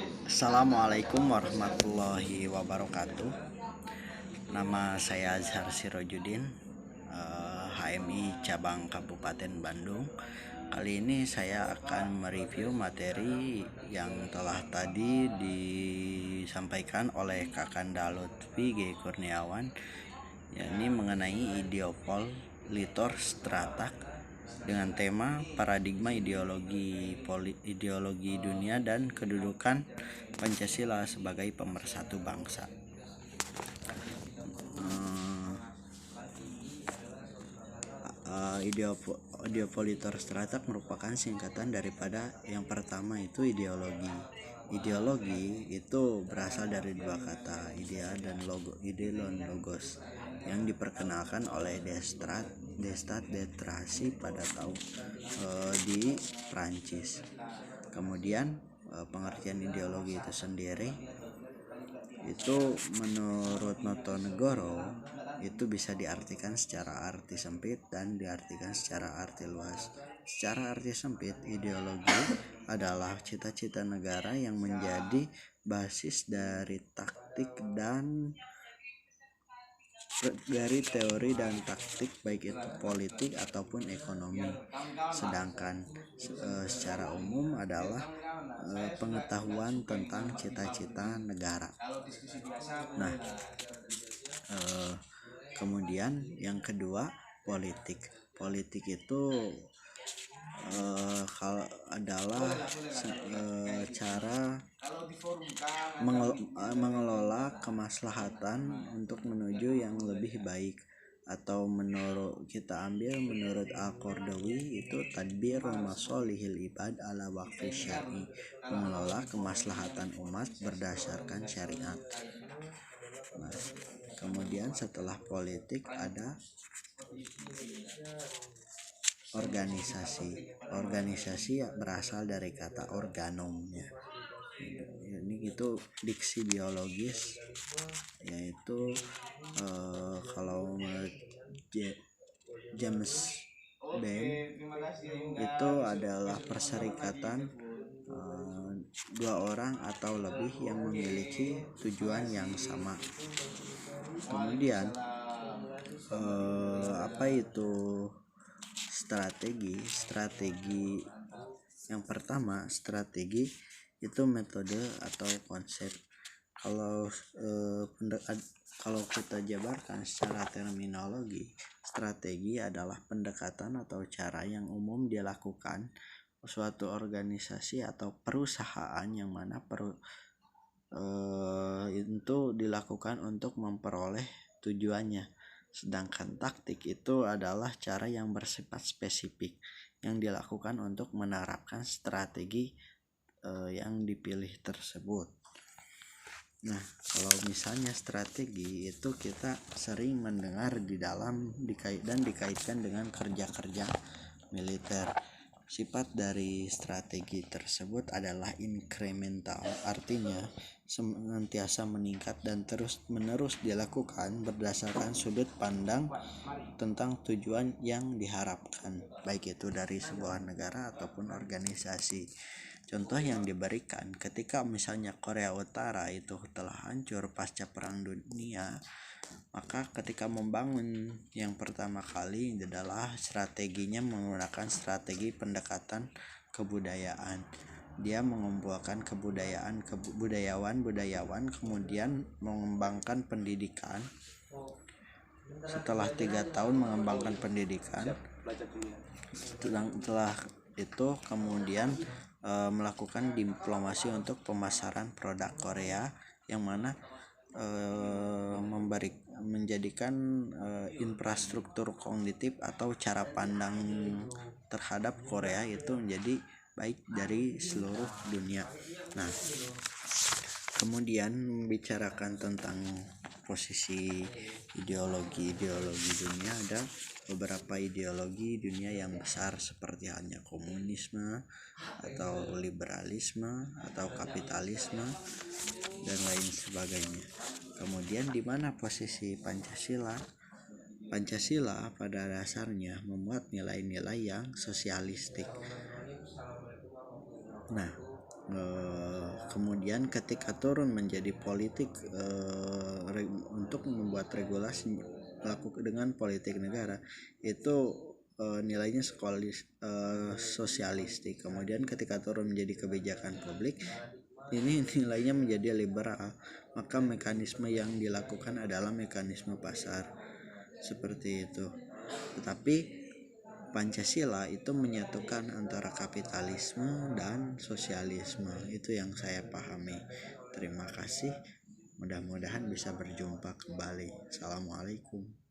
Assalamualaikum warahmatullahi wabarakatuh. Nama saya Azhar Sirojudin, HMI Cabang Kabupaten Bandung. Kali ini saya akan mereview materi yang telah tadi disampaikan oleh Kakanda Lutfi G. Kurniawan, yakni mengenai Ideopolitor Stratak dengan tema paradigma ideologi dunia dan kedudukan Pancasila sebagai pemersatu bangsa. Ideopolitor Stratak merupakan singkatan daripada yang pertama itu ideologi. Ideologi itu berasal dari dua kata, idea dan logos, yang diperkenalkan oleh Destat de Tracy pada tahun di Prancis. Kemudian pengertian ideologi itu sendiri itu menurut Notonegoro itu bisa diartikan secara arti sempit dan diartikan secara arti luas. Secara arti sempit, ideologi adalah cita-cita negara yang menjadi basis dari teori dan taktik baik itu politik ataupun ekonomi. Sedangkan secara umum adalah pengetahuan tentang cita-cita negara. Nah, kemudian yang kedua, politik itu adalah cara mengelola kemaslahatan untuk menuju yang lebih baik, atau menurut Al-Qardawi itu tadbirul masolihil ibad ala waqfi syar'i, mengelola kemaslahatan umat berdasarkan syariat. Nah, kemudian setelah politik ada organisasi berasal dari kata organumnya. Ini itu diksi biologis, yaitu kalau James Bem itu adalah perserikatan dua orang atau lebih yang memiliki tujuan yang sama. Kemudian apa itu strategi? Yang pertama, strategi itu metode atau konsep. Kalau kita jabarkan secara terminologi, strategi adalah pendekatan atau cara yang umum dilakukan suatu organisasi atau perusahaan yang mana itu dilakukan untuk memperoleh tujuannya. Sedangkan taktik itu adalah cara yang bersifat spesifik yang dilakukan untuk menerapkan strategi yang dipilih tersebut. Nah, kalau misalnya strategi itu kita sering mendengar dikaitkan dengan kerja-kerja militer. Sifat dari strategi tersebut adalah incremental, artinya senantiasa meningkat dan terus-menerus dilakukan berdasarkan sudut pandang tentang tujuan yang diharapkan, baik itu dari sebuah negara ataupun organisasi. Contoh yang diberikan ketika misalnya Korea Utara itu telah hancur pasca Perang Dunia, maka ketika membangun yang pertama kali adalah strateginya menggunakan strategi pendekatan kebudayaan. Dia mengumpulkan budayawan, kemudian mengembangkan pendidikan. Setelah 3 tahun mengembangkan pendidikan, setelah itu kemudian melakukan diplomasi untuk pemasaran produk Korea, yang mana menjadikan infrastruktur kognitif atau cara pandang terhadap Korea itu menjadi baik dari seluruh dunia. Nah, kemudian membicarakan tentang posisi ideologi dunia, ada beberapa ideologi dunia yang besar seperti halnya komunisme atau liberalisme atau kapitalisme dan lain sebagainya. Kemudian di mana posisi Pancasila? Pancasila pada dasarnya memuat nilai-nilai yang sosialistik. Nah, Kemudian ketika turun menjadi politik, untuk membuat regulasi dengan politik negara itu nilainya sosialistik. Kemudian ketika turun menjadi kebijakan publik ini nilainya menjadi liberal, maka mekanisme yang dilakukan adalah mekanisme pasar seperti itu. Tetapi Pancasila itu menyatukan antara kapitalisme dan sosialisme, itu yang saya pahami. Terima kasih, mudah-mudahan bisa berjumpa kembali. Assalamualaikum.